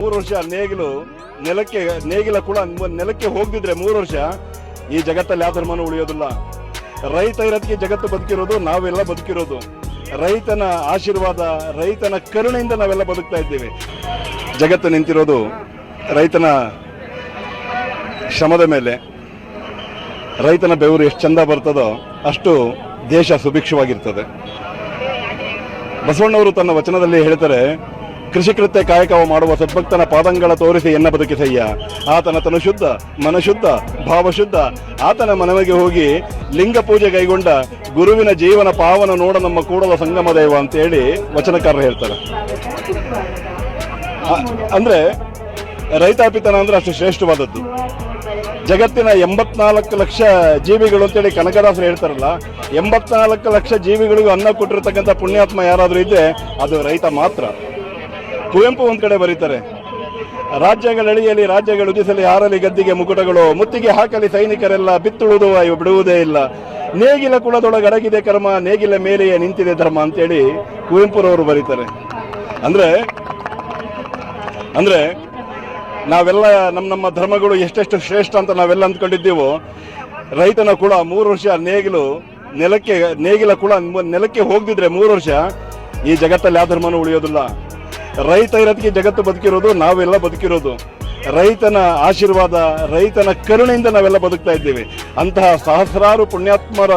3 ವರ್ಷ ನೇಗಿಲ ಕೂಡ ನೆಲಕ್ಕೆ ಹೋಗದಿದ್ರೆ 3 ವರ್ಷ ಈ ಜಗತ್ತಲ್ಲಿ ಯಾವ ಧರ್ಮನೂ ಉಳಿಯೋದಿಲ್ಲ. ರೈತ ಇರೋದಕ್ಕೆ ಜಗತ್ತು ಬದುಕಿರೋದು, ನಾವೆಲ್ಲ ಬದುಕಿರೋದು. ರೈತನ ಆಶೀರ್ವಾದ, ರೈತನ ಕರುಣೆಯಿಂದ ನಾವೆಲ್ಲ ಬದುಕ್ತಾ ಇದ್ದೀವಿ. ಜಗತ್ತು ನಿಂತಿರೋದು ರೈತನ ಶ್ರಮದ ಮೇಲೆ. ರೈತನ ಬೆವರು ಎಷ್ಟು ಚಂದ ಬರ್ತದೋ ಅಷ್ಟು ದೇಶ ಸುಭಿಕ್ಷವಾಗಿರ್ತದೆ. ಬಸವಣ್ಣವರು ತನ್ನ ವಚನದಲ್ಲಿ ಹೇಳ್ತಾರೆ, ಕೃಷಿಕೃತ್ಯ ಕಾಯಕವ ಮಾಡುವ ಸದ್ಭಕ್ತನ ಪಾದಂಗಳ ತೋರಿಸಿ ಎನ್ನ ಬದುಕಿಸಯ್ಯ. ಆತನ ತನು ಶುದ್ಧ, ಮನಶುದ್ಧ, ಭಾವಶುದ್ಧ. ಆತನ ಮನವಿಗೆ ಹೋಗಿ ಲಿಂಗ ಪೂಜೆ ಕೈಗೊಂಡ ಗುರುವಿನ ಜೀವನ ಪಾವನ ನೋಡ ನಮ್ಮ ಕೂಡಲ ಸಂಗಮ ದೇವ ಅಂತೇಳಿ ವಚನಕಾರರು ಹೇಳ್ತಾರೆ. ಅಂದ್ರೆ ರೈತಾಪಿತನ ಅಂದ್ರೆ ಅಷ್ಟು ಶ್ರೇಷ್ಠವಾದದ್ದು. ಜಗತ್ತಿನ 84 ಲಕ್ಷ ಜೀವಿಗಳು ಅಂತೇಳಿ ಕನಕದಾಸರು ಹೇಳ್ತಾರಲ್ಲ, 84 ಲಕ್ಷ ಜೀವಿಗಳಿಗೂ ಅನ್ನ ಕೊಟ್ಟಿರ್ತಕ್ಕಂಥ ಪುಣ್ಯಾತ್ಮ ಯಾರಾದ್ರೂ ಇದ್ರೆ ಅದು ರೈತ ಮಾತ್ರ. ಕುವೆಂಪು ಒಂದ್ ಕಡೆ ಬರೀತಾರೆ, ರಾಜ್ಯಗಳೆಳೆಯಲಿ ರಾಜ್ಯಗಳು ಉದಿಸಲಿ ಹಾರಲಿ ಗದ್ದಿಗೆ ಮುಕುಟಗಳು, ಮುತ್ತಿಗೆ ಹಾಕಲಿ ಸೈನಿಕರೆಲ್ಲ ಬಿತ್ತುಳುದುವ ಬಿಡುವುದೇ ಇಲ್ಲ. ನೇಗಿಲ ಕುಳದೊಳಗೆ ಅಡಗಿದೆ ಕರ್ಮ, ನೇಗಿಲ ಮೇಲೆಯೇ ನಿಂತಿದೆ ಧರ್ಮ ಅಂತೇಳಿ ಕುವೆಂಪುರವರು ಬರೀತಾರೆ. ಅಂದ್ರೆ ನಾವೆಲ್ಲ ನಮ್ಮ ಧರ್ಮಗಳು ಎಷ್ಟೆಷ್ಟು ಶ್ರೇಷ್ಠ ಅಂತ ನಾವೆಲ್ಲ ಅಂದ್ಕೊಂಡಿದ್ದೀವೋ, ರೈತನ ಕೂಡ 3 ವರ್ಷ ನೇಗಿಲ ಕೂಡ ನೆಲಕ್ಕೆ ಹೋಗದಿದ್ರೆ 3 ವರ್ಷ ಈ ಜಗತ್ತಲ್ಲಿ ಯಾವ ಧರ್ಮನೂ ಉಳಿಯೋದಿಲ್ಲ. ರೈತ ಇರೋದಕ್ಕೆ ಜಗತ್ತು ಬದುಕಿರೋದು, ನಾವೆಲ್ಲ ಬದುಕಿರೋದು. ರೈತನ ಆಶೀರ್ವಾದ, ರೈತನ ಕರುಣೆಯಿಂದ ನಾವೆಲ್ಲ ಬದುಕ್ತಾ ಇದ್ದೀವಿ. ಅಂತಹ ಸಹಸ್ರಾರು ಪುಣ್ಯಾತ್ಮರ